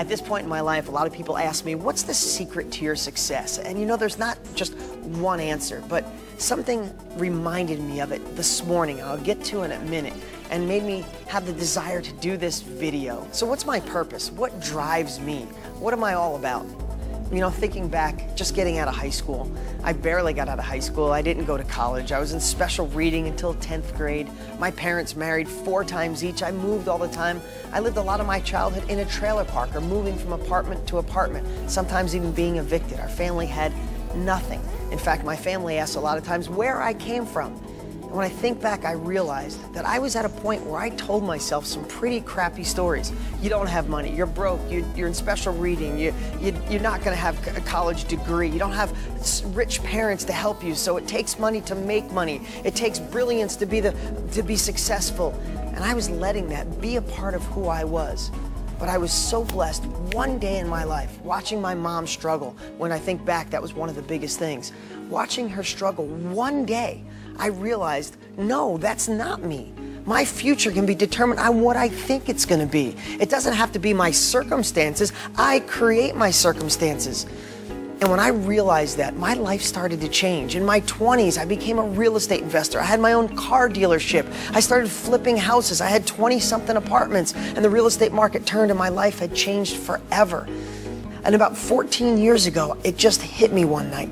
At this point in my life, a lot of people ask me, what's the secret to your success? And you know, there's not just one answer, but something reminded me of it this morning. I'll get to in a minute, and made me have the desire to do this video. So what's my purpose? What drives me? What am I all about? You know, thinking back, just getting out of high school, I barely got out of high school. I didn't go to college. I was in special reading until 10th grade. My parents married 4 times each. I moved all the time. I lived a lot of my childhood in a trailer park or moving from apartment to apartment, sometimes even being evicted. Our family had nothing. In fact, my family asked a lot of times where I came from. And when I think back, I realized that I was at a point where I told myself some pretty crappy stories. You don't have money, you're broke, you're in special reading, you're not gonna have a college degree, you don't have rich parents to help you, so it takes money to make money. It takes brilliance to be successful. And I was letting that be a part of who I was. But I was so blessed one day in my life, watching my mom struggle. When I think back, that was one of the biggest things. Watching her struggle one day, I realized, no, that's not me. My future can be determined on what I think it's gonna be. It doesn't have to be my circumstances. I create my circumstances. And when I realized that, my life started to change. In my 20s, I became a real estate investor. I had my own car dealership. I started flipping houses. I had 20-something apartments, and the real estate market turned and my life had changed forever. And about 14 years ago, it just hit me one night.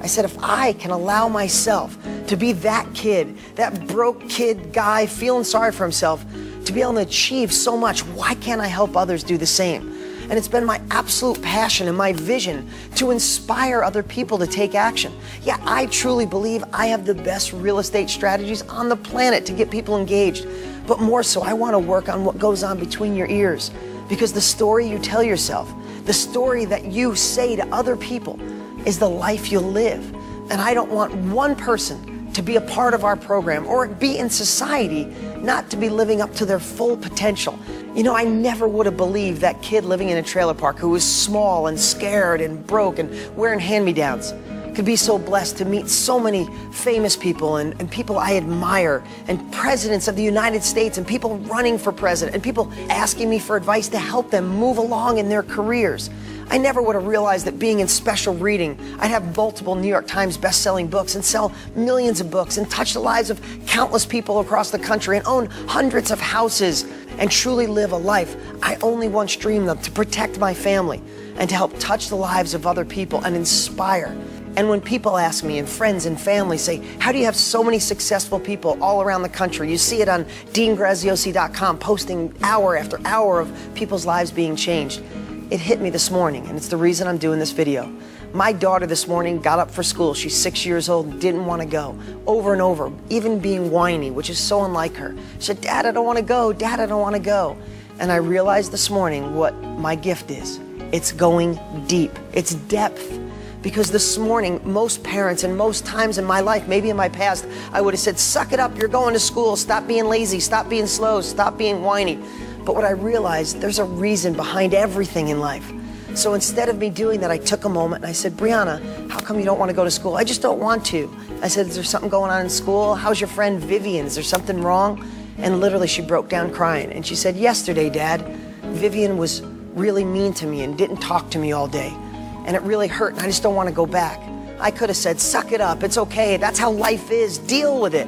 I said, if I can allow myself to be that kid, that broke kid guy feeling sorry for himself, to be able to achieve so much, why can't I help others do the same? And it's been my absolute passion and my vision to inspire other people to take action. Yeah, I truly believe I have the best real estate strategies on the planet to get people engaged. But more so, I want to work on what goes on between your ears. Because the story you tell yourself, the story that you say to other people, is the life you'll live. And I don't want one person to be a part of our program or be in society not to be living up to their full potential. You know, I never would have believed that kid living in a trailer park who was small and scared and broke and wearing hand-me-downs could be so blessed to meet so many famous people and people I admire, and presidents of the United States, and people running for president, and people asking me for advice to help them move along in their careers. I never would have realized that being in special reading, I'd have multiple New York Times best-selling books and sell millions of books and touch the lives of countless people across the country and own hundreds of houses and truly live a life I only once dreamed of, to protect my family and to help touch the lives of other people and inspire. And when people ask me, and friends and family say, how do you have so many successful people all around the country? You see it on DeanGraziosi.com, posting hour after hour of people's lives being changed. It hit me this morning, and it's the reason I'm doing this video. My daughter this morning got up for school. She's 6 years old and didn't want to go. Over and over, even being whiny, which is so unlike her. She said, Dad, I don't want to go. Dad, I don't want to go. And I realized this morning what my gift is. It's going deep. It's depth. Because this morning, most parents, and most times in my life, maybe in my past, I would have said, suck it up, you're going to school, stop being lazy, stop being slow, stop being whiny. But what I realized, there's a reason behind everything in life. So instead of me doing that, I took a moment and I said, Brianna, how come you don't want to go to school? I just don't want to. I said, is there something going on in school? How's your friend Vivian? Is there something wrong? And literally she broke down crying. And she said, yesterday, Dad, Vivian was really mean to me and didn't talk to me all day. And it really hurt, and I just don't want to go back. I could have said, suck it up, it's okay, that's how life is, deal with it.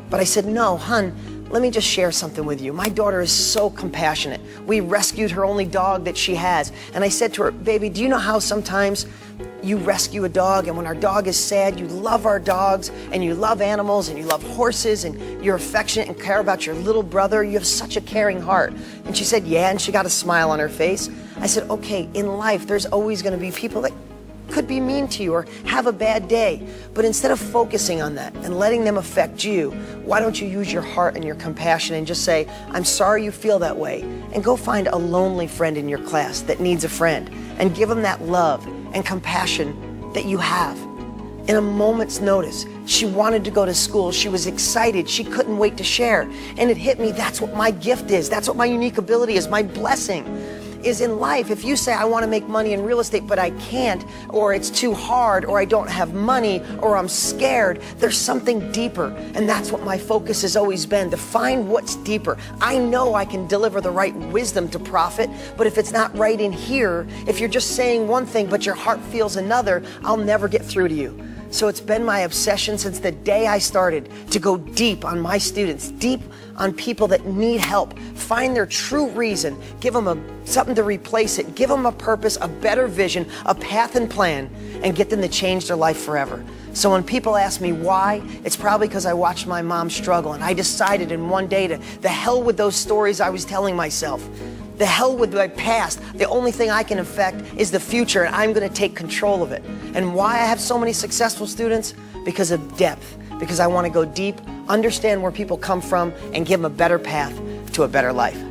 But I said, no, hun, let me just share something with you. My daughter is so compassionate. We rescued her only dog that she has. And I said to her, baby, do you know how sometimes you rescue a dog, and when our dog is sad, you love our dogs, and you love animals, and you love horses, and you're affectionate and care about your little brother. You have such a caring heart. And she said, yeah, and she got a smile on her face. I said, okay, in life, there's always going to be people that could be mean to you or have a bad day. But instead of focusing on that and letting them affect you, why don't you use your heart and your compassion and just say, I'm sorry you feel that way, and go find a lonely friend in your class that needs a friend and give them that love and compassion that you have. In a moment's notice, she wanted to go to school. She was excited. She couldn't wait to share. And it hit me, that's what my gift is. That's what my unique ability is, my blessing. is in life. If you say, I want to make money in real estate, but I can't, or it's too hard, or I don't have money, or I'm scared, there's something deeper. And that's what my focus has always been, to find what's deeper. I know I can deliver the right wisdom to profit, but if it's not right in here, if you're just saying one thing, but your heart feels another, I'll never get through to you. So it's been my obsession since the day I started to go deep on my students, deep on people that need help, find their true reason, give them something to replace it, give them a purpose, a better vision, a path and plan, and get them to change their life forever. So when people ask me why, it's probably because I watched my mom struggle, and I decided in one day to the hell with those stories I was telling myself. The hell with my past. The only thing I can affect is the future, and I'm going to take control of it. And why I have so many successful students? Because of depth. Because I want to go deep, understand where people come from, and give them a better path to a better life.